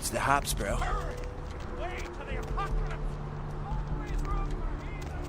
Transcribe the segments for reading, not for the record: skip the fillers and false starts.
It's the hops, bro. Way to the apocalypse! Always room for heathen!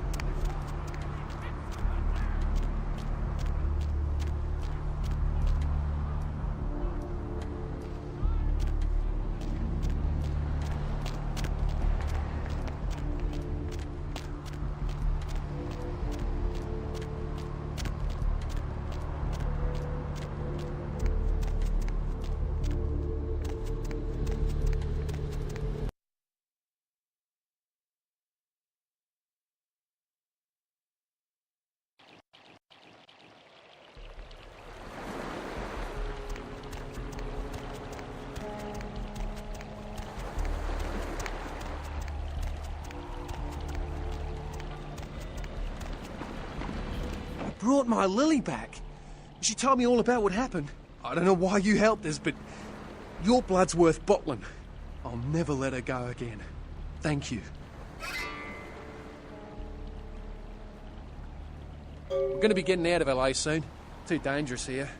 Brought my Lily back. She told me all about what happened. I don't know why you helped us, but your blood's worth bottling. I'll never let her go again. Thank you. We're gonna be getting out of LA soon. Too dangerous here.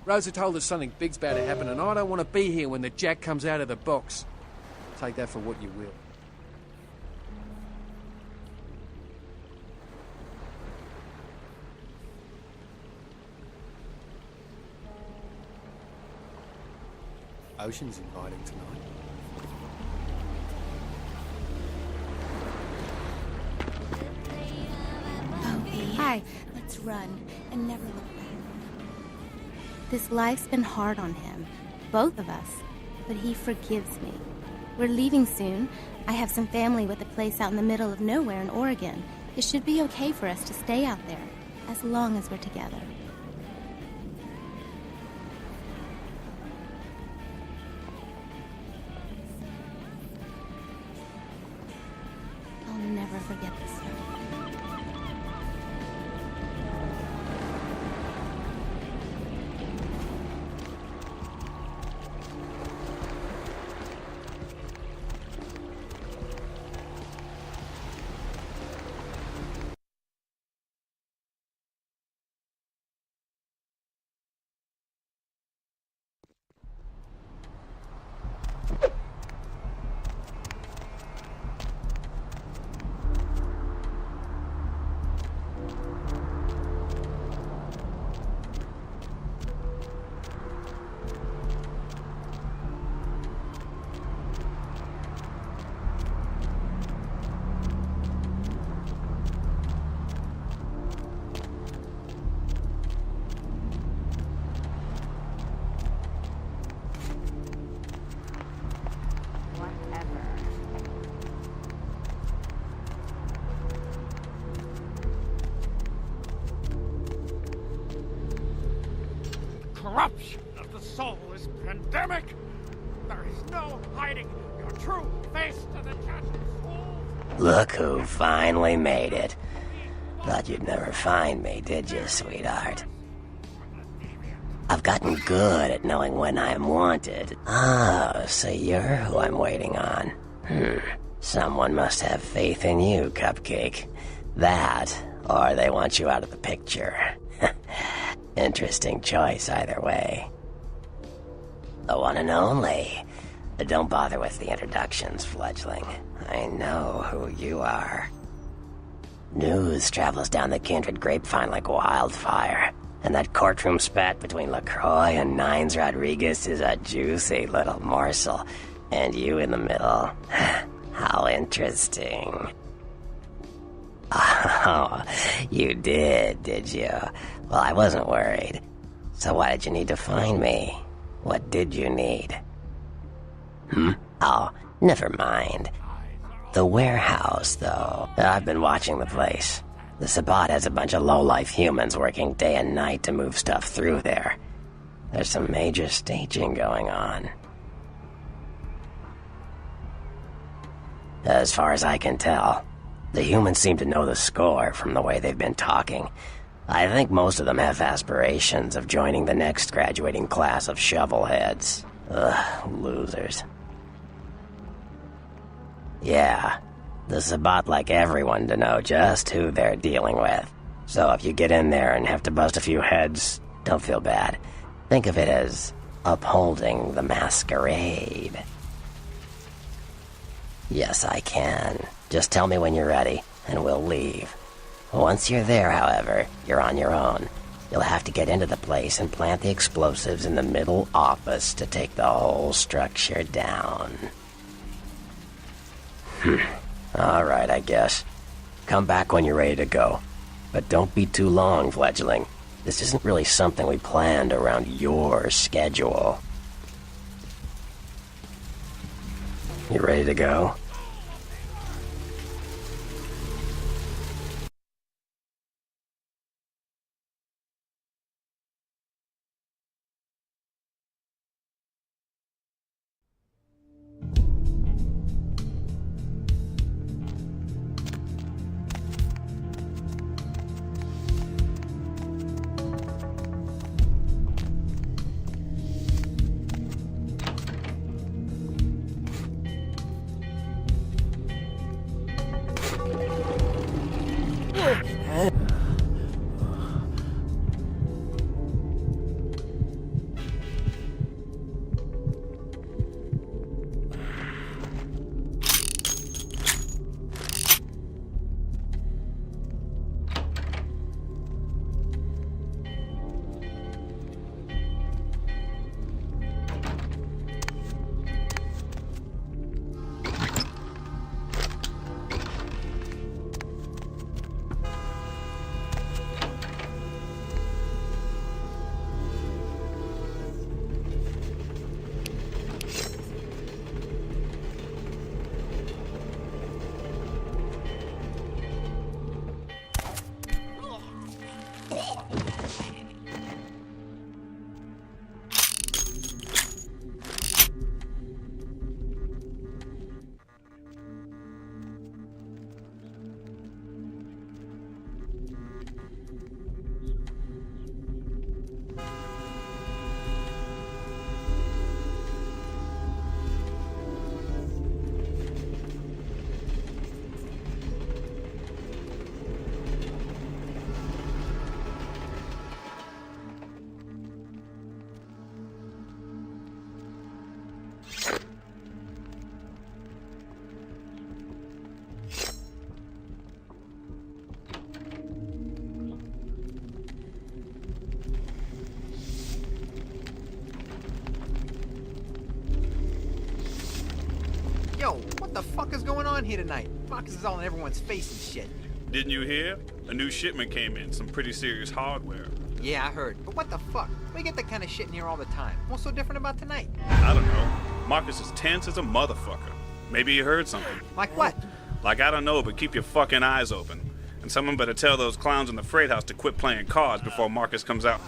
Rosa told us something big's about to happen, and I don't want to be here when the jack comes out of the box. Take that for what you will. Ocean's inviting tonight. Hi. Let's run and never look back. This life's been hard on him, both of us, but he forgives me. We're leaving soon. I have some family with a place out in the middle of nowhere in Oregon. It should be okay for us to stay out there, as long as we're together. I'll never forget this night. Corruption of the soul is pandemic. There is no hiding your true face to the judge's soul. Look who finally made it. Thought you'd never find me, did you, sweetheart? I've gotten good at knowing when I am wanted. Oh, so you're who I'm waiting on. Someone must have faith in you, Cupcake. That, or they want you out of the picture. Interesting choice either way. The one and only. Don't bother with the introductions, fledgling. I know who you are. News travels down the kindred grapevine like wildfire. And that courtroom spat between LaCroix and Nines Rodriguez is a juicy little morsel. And you in the middle. How interesting. Oh, you did you? Well, I wasn't worried. So why did you need to find me? What did you need? Oh, never mind. The warehouse, though. I've been watching the place. The Sabbat has a bunch of low-life humans working day and night to move stuff through there. There's some major staging going on. As far as I can tell, the humans seem to know the score from the way they've been talking. I think most of them have aspirations of joining the next graduating class of shovelheads. Ugh, losers. Yeah, the Sabbat like everyone to know just who they're dealing with. So if you get in there and have to bust a few heads, don't feel bad. Think of it as upholding the masquerade. Yes, I can. Just tell me when you're ready, and we'll leave. Once you're there, however, you're on your own. You'll have to get into the place and plant the explosives in the middle office to take the whole structure down. Alright, I guess. Come back when you're ready to go. But don't be too long, fledgling. This isn't really something we planned around your schedule. You ready to go? Yo, what the fuck is going on here tonight? Marcus is all in everyone's face and shit. Didn't you hear? A new shipment came in, some pretty serious hardware. Yeah, I heard. But what the fuck? We get that kind of shit in here all the time. What's so different about tonight? I don't know. Marcus is tense as a motherfucker. Maybe he heard something. Like what? Like, I don't know, but keep your fucking eyes open. And someone better tell those clowns in the freight house to quit playing cards before Marcus comes out.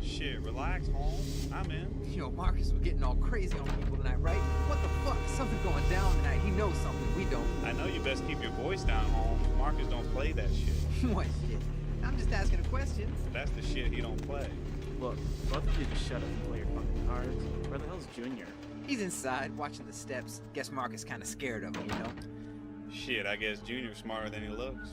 Shit, relax, Holmes. I'm in. Yo, Marcus was getting all crazy on people tonight, right? What the fuck? Something going down tonight. He knows something. We don't. I know you best keep your voice down, Holmes. Marcus don't play that shit. What shit? I'm just asking a question. That's the shit he don't play. Look, both of you just shut up and play your fucking cards. Where the hell's Junior? He's inside, watching the steps. Guess Marcus kinda scared of him, you know? Shit, I guess Junior's smarter than he looks.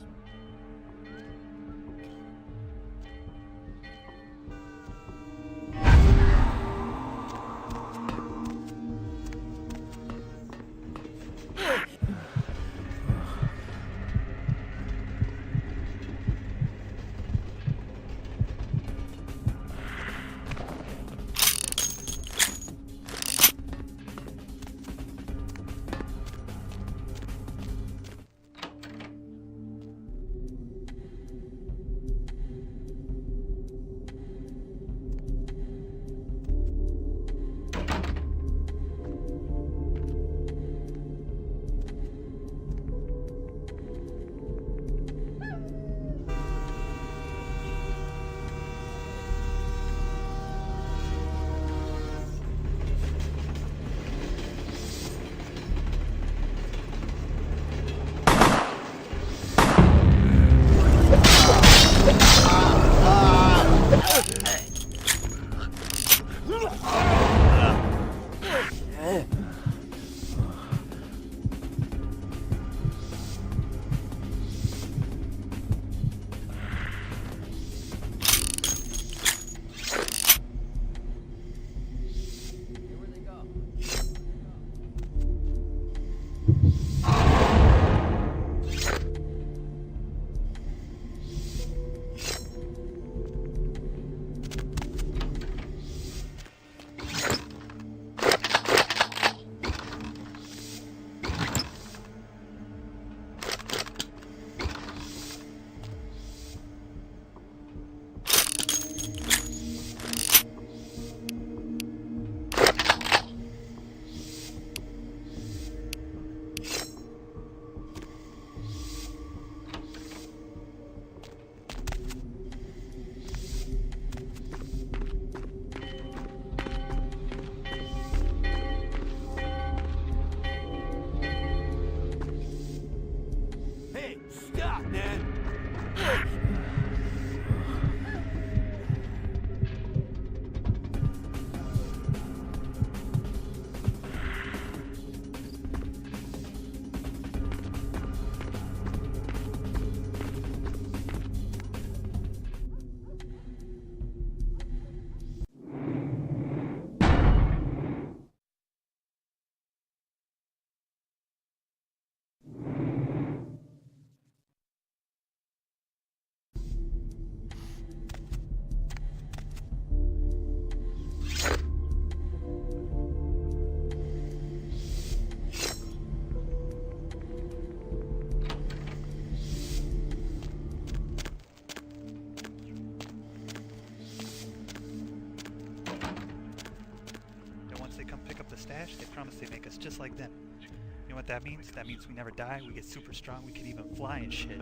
us just like them. You know what that means? That means we never die, we get super strong, we can even fly and shit.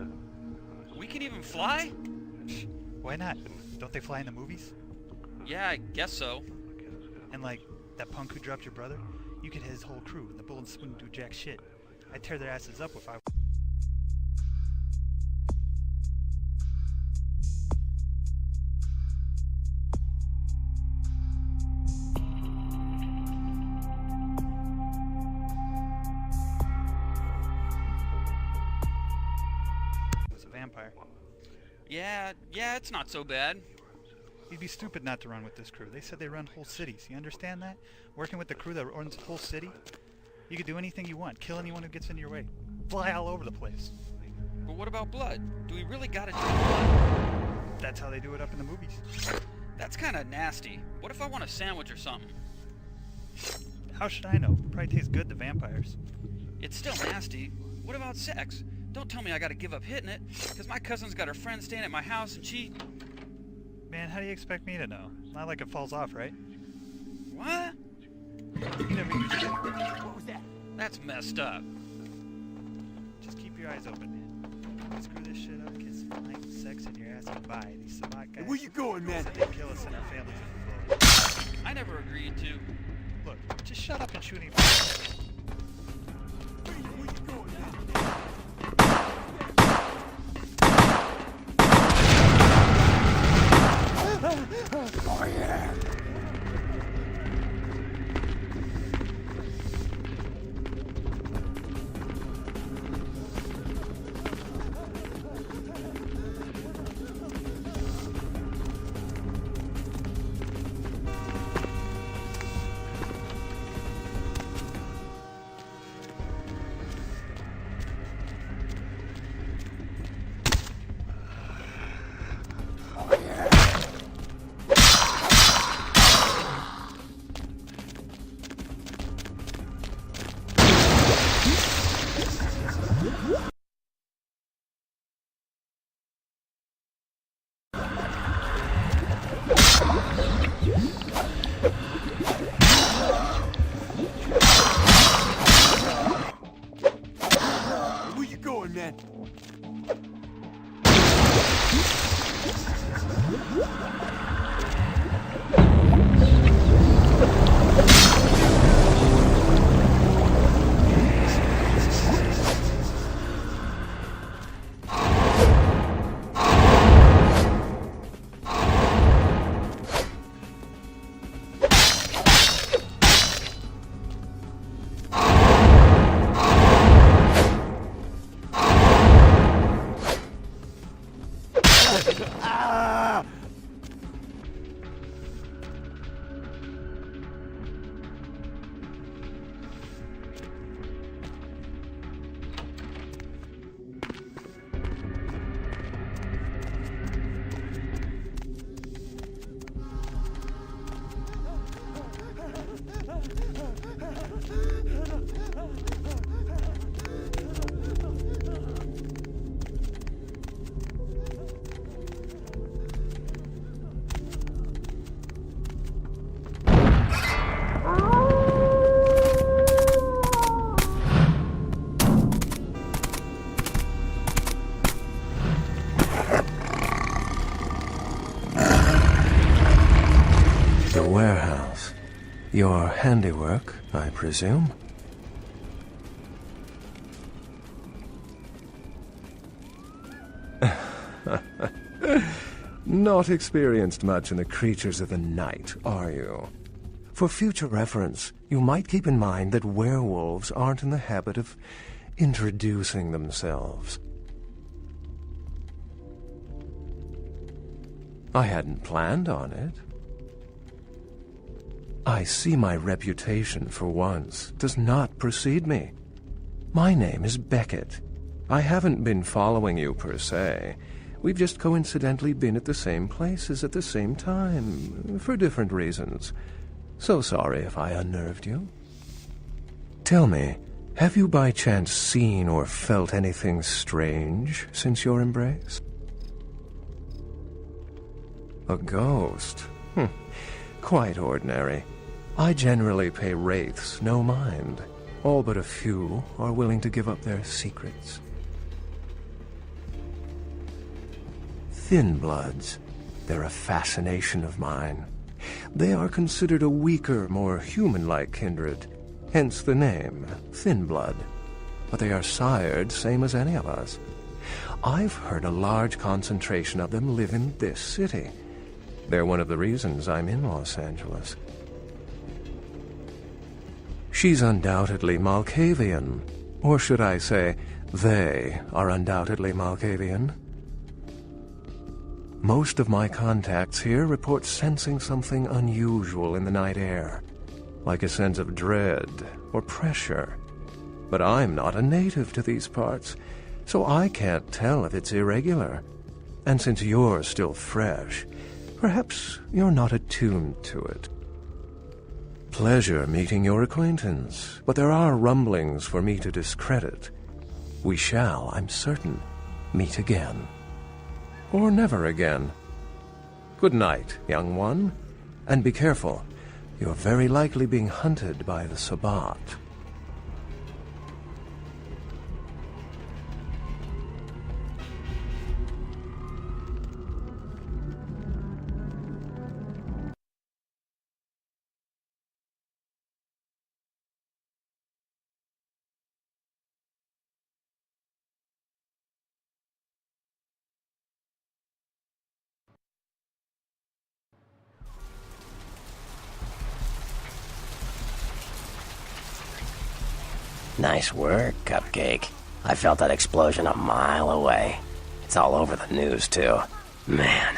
We can even fly? Why not? Don't they fly in the movies? Yeah, I guess so. And like, that punk who dropped your brother? You could hit his whole crew, and the bullets wouldn't do jack shit. I'd tear their asses up if I... was a vampire. Yeah, it's not so bad. You'd be stupid not to run with this crew. They said they run whole cities. You understand that? Working with the crew that runs a whole city? You could do anything you want. Kill anyone who gets in your way. Fly all over the place. But what about blood? Do we really gotta drink blood? That's how they do it up in the movies. That's kinda nasty. What if I want a sandwich or something? How should I know? Probably tastes good to vampires. It's still nasty. What about sex? Don't tell me I gotta give up hitting it, because my cousin's got her friend staying at my house and she... Man, how do you expect me to know? Not like it falls off, right? What? You never use it anyway. What was that? That's messed up. Just keep your eyes open, man. Screw this shit up, kiss, flying, sex, and your ass goodbye. These Sabbat guys... Where you going, man? said they'd kill us and our families if we blow. I never agreed to. Look, just shut up and shoot him. Where you going, man? Oh yeah. Where you going, man? The warehouse. Your handiwork, I presume? Not experienced much in the creatures of the night, are you? For future reference, you might keep in mind that werewolves aren't in the habit of introducing themselves. I hadn't planned on it. I see my reputation, for once, does not precede me. My name is Beckett. I haven't been following you, per se. We've just coincidentally been at the same places at the same time, for different reasons. So sorry if I unnerved you. Tell me, have you by chance seen or felt anything strange since your embrace? A ghost? Quite ordinary. I generally pay wraiths no mind. All but a few are willing to give up their secrets. Thin bloods. They're a fascination of mine. They are considered a weaker, more human-like kindred, hence the name, Thin Blood. But they are sired same as any of us. I've heard a large concentration of them live in this city. They're one of the reasons I'm in Los Angeles. She's undoubtedly Malkavian. Or should I say, they are undoubtedly Malkavian. Most of my contacts here report sensing something unusual in the night air, like a sense of dread or pressure. But I'm not a native to these parts, so I can't tell if it's irregular. And since you're still fresh, perhaps you're not attuned to it. Pleasure meeting your acquaintance, but there are rumblings for me to discredit. We shall, I'm certain, meet again. Or never again. Good night, young one, and be careful. You're very likely being hunted by the Sabbat. Nice work, Cupcake. I felt that explosion a mile away. It's all over the news, too. Man,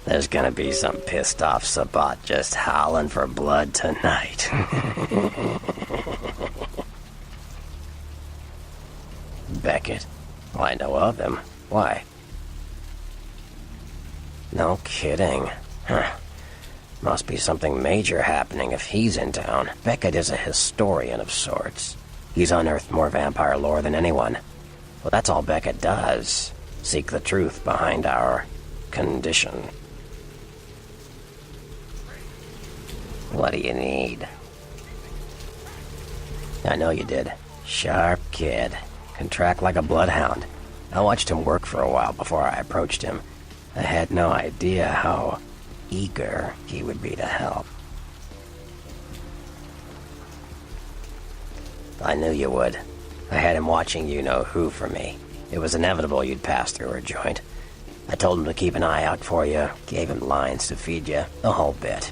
there's gonna be some pissed-off Sabbat just howling for blood tonight. Beckett? Well, I know of him. Why? No kidding. Huh. Must be something major happening if he's in town. Beckett is a historian of sorts. He's unearthed more vampire lore than anyone. Well, that's all Beckett does. Seek the truth behind our condition. What do you need? I know you did. Sharp kid. Can track like a bloodhound. I watched him work for a while before I approached him. I had no idea how eager he would be to help. I knew you would. I had him watching you-know-who for me. It was inevitable you'd pass through her joint. I told him to keep an eye out for you, gave him lines to feed you, the whole bit.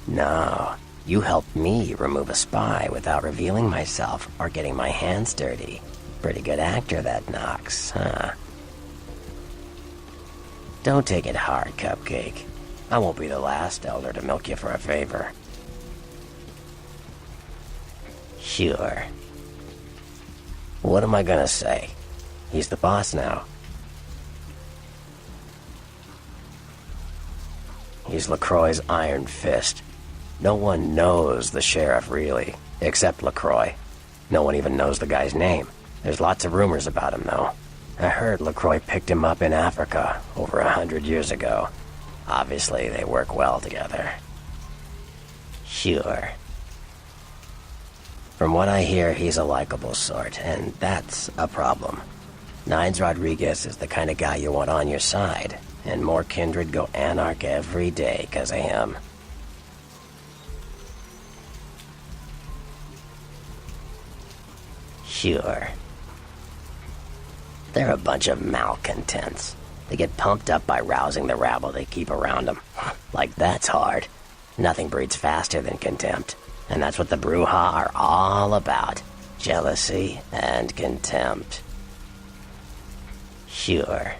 No, you helped me remove a spy without revealing myself or getting my hands dirty. Pretty good actor, that Knox, huh? Don't take it hard, Cupcake. I won't be the last elder to milk you for a favor. Sure. What am I gonna say? He's the boss now. He's LaCroix's iron fist. No one knows the sheriff, really, except LaCroix. No one even knows the guy's name. There's lots of rumors about him, though. I heard LaCroix picked him up in Africa over 100 years ago. Obviously, they work well together. Sure. From what I hear, he's a likable sort, and that's a problem. Nines Rodriguez is the kind of guy you want on your side, and more kindred go anarch every day 'cause of him. Sure. They're a bunch of malcontents. They get pumped up by rousing the rabble they keep around them. Like, that's hard. Nothing breeds faster than contempt. And that's what the Bruja are all about. Jealousy and contempt. Sure.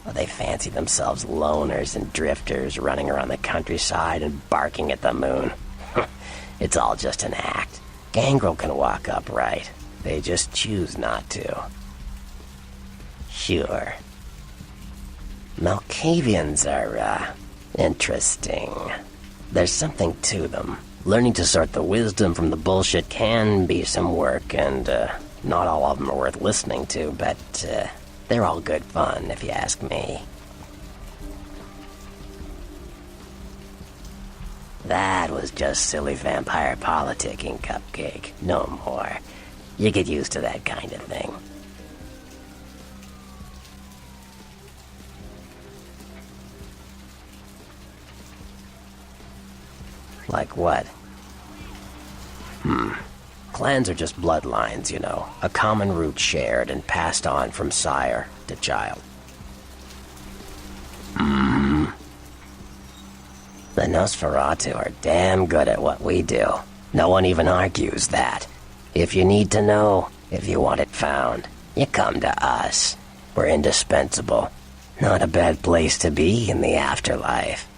Well, they fancy themselves loners and drifters running around the countryside and barking at the moon. It's all just an act. Gangrel can walk upright. They just choose not to. Sure. Malkavians are, interesting. There's something to them. Learning to sort the wisdom from the bullshit can be some work, and, not all of them are worth listening to, but, they're all good fun, if you ask me. That was just silly vampire politicking, Cupcake. No more. You get used to that kind of thing. Like what? Clans are just bloodlines, you know. A common root shared and passed on from sire to child. The Nosferatu are damn good at what we do. No one even argues that. If you need to know, if you want it found, you come to us. We're indispensable. Not a bad place to be in the afterlife.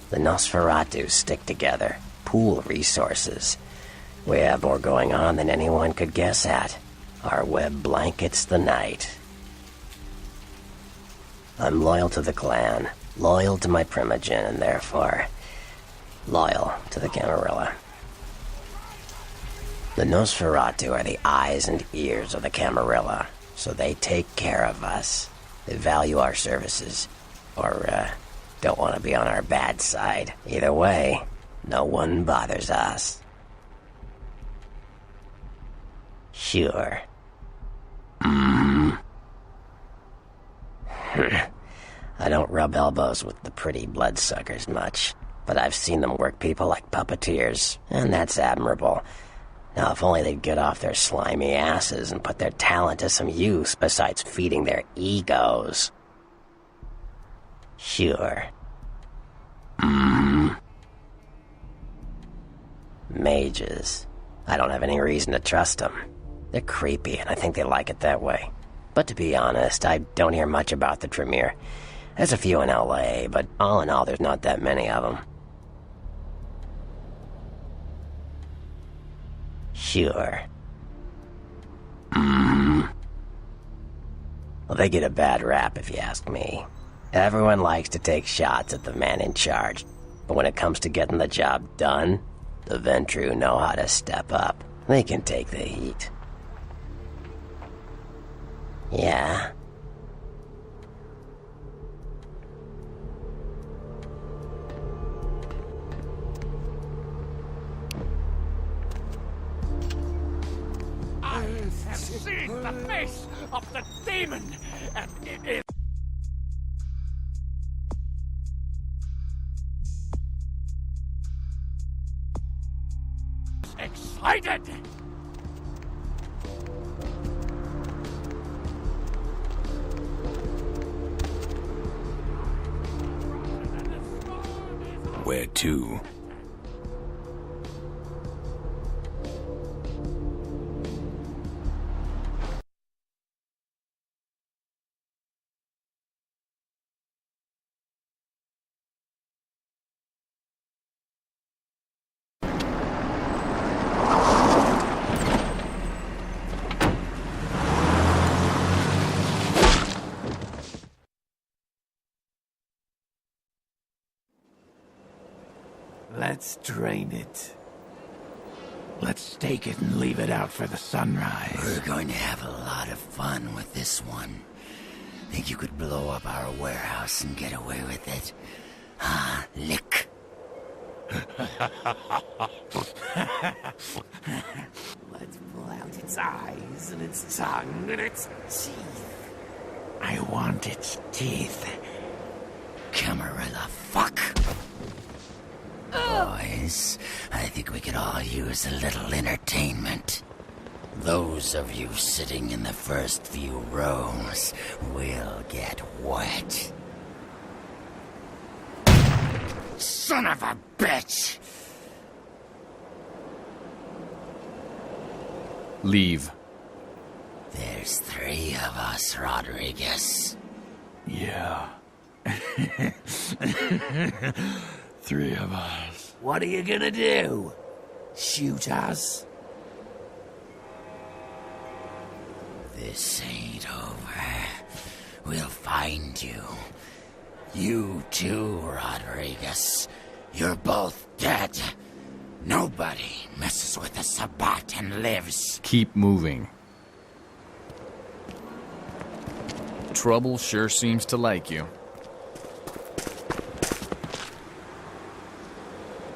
The Nosferatu stick together, pool resources. We have more going on than anyone could guess at. Our web blankets the night. I'm loyal to the clan, loyal to my primogen, and therefore loyal to the Camarilla. The Nosferatu are the eyes and ears of the Camarilla, so they take care of us. They value our services, or don't want to be on our bad side. Either way, no one bothers us. Sure. I don't rub elbows with the pretty bloodsuckers much, but I've seen them work people like puppeteers, and that's admirable. Now, if only they'd get off their slimy asses and put their talent to some use besides feeding their egos. Sure. Mages. I don't have any reason to trust them. They're creepy, and I think they like it that way. But to be honest, I don't hear much about the Tremere. There's a few in LA, but all in all, there's not that many of them. Sure. Well, they get a bad rap if you ask me. Everyone likes to take shots at the man in charge, but when it comes to getting the job done, the Ventru know how to step up. They can take the heat. Yeah? I have seen the face of the demon, and it is excited. Where to? Let's drain it. Let's take it and leave it out for the sunrise. We're going to have a lot of fun with this one. Think you could blow up our warehouse and get away with it? Huh, Lick? Let's pull out its eyes and its tongue and its teeth. I want its teeth. Camarilla, fuck! Boys, I think we could all use a little entertainment. Those of you sitting in the first few rows will get wet. Son of a bitch! Leave. There's 3 of us, Rodriguez. Yeah. 3 of us. What are you gonna do? Shoot us? This ain't over. We'll find you. You too, Rodriguez. You're both dead. Nobody messes with the Sabbat and lives. Keep moving. Trouble sure seems to like you.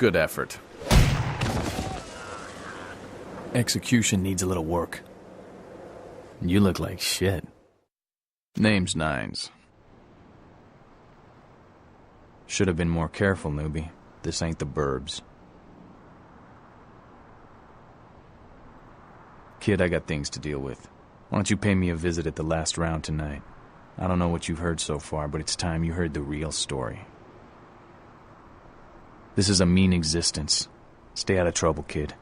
Good effort. Execution needs a little work. You look like shit. Name's Nines. Should have been more careful, newbie. This ain't the burbs. Kid, I got things to deal with. Why don't you pay me a visit at the last round tonight? I don't know what you've heard so far, but it's time you heard the real story. This is a mean existence. Stay out of trouble, kid.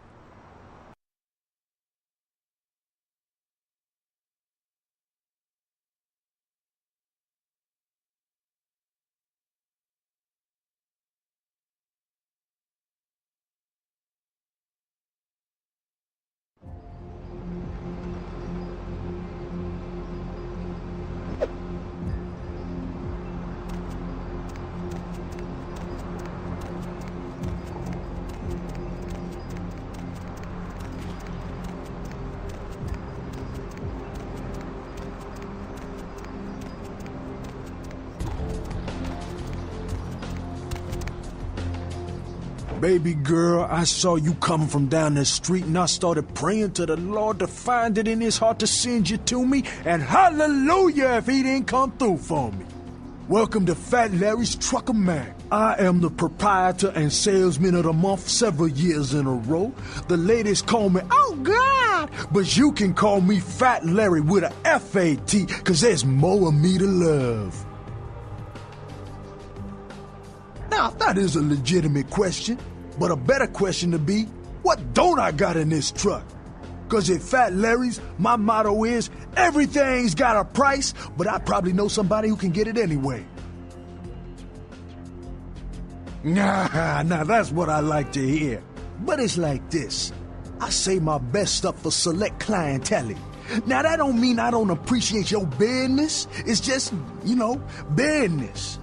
Baby girl, I saw you coming from down the street and I started praying to the Lord to find it in his heart to send you to me, and hallelujah if he didn't come through for me. Welcome to Fat Larry's Trucker Mag. I am the proprietor and salesman of the month several years in a row. The ladies call me, oh God, but you can call me Fat Larry with a F-A-T, cause there's more of me to love. Now, that is a legitimate question, but a better question to be, what don't I got in this truck? Cause at Fat Larry's, my motto is, everything's got a price, but I probably know somebody who can get it anyway. Nah, that's what I like to hear. But it's like this. I save my best stuff for select clientele. Now, that don't mean I don't appreciate your business. It's just, business.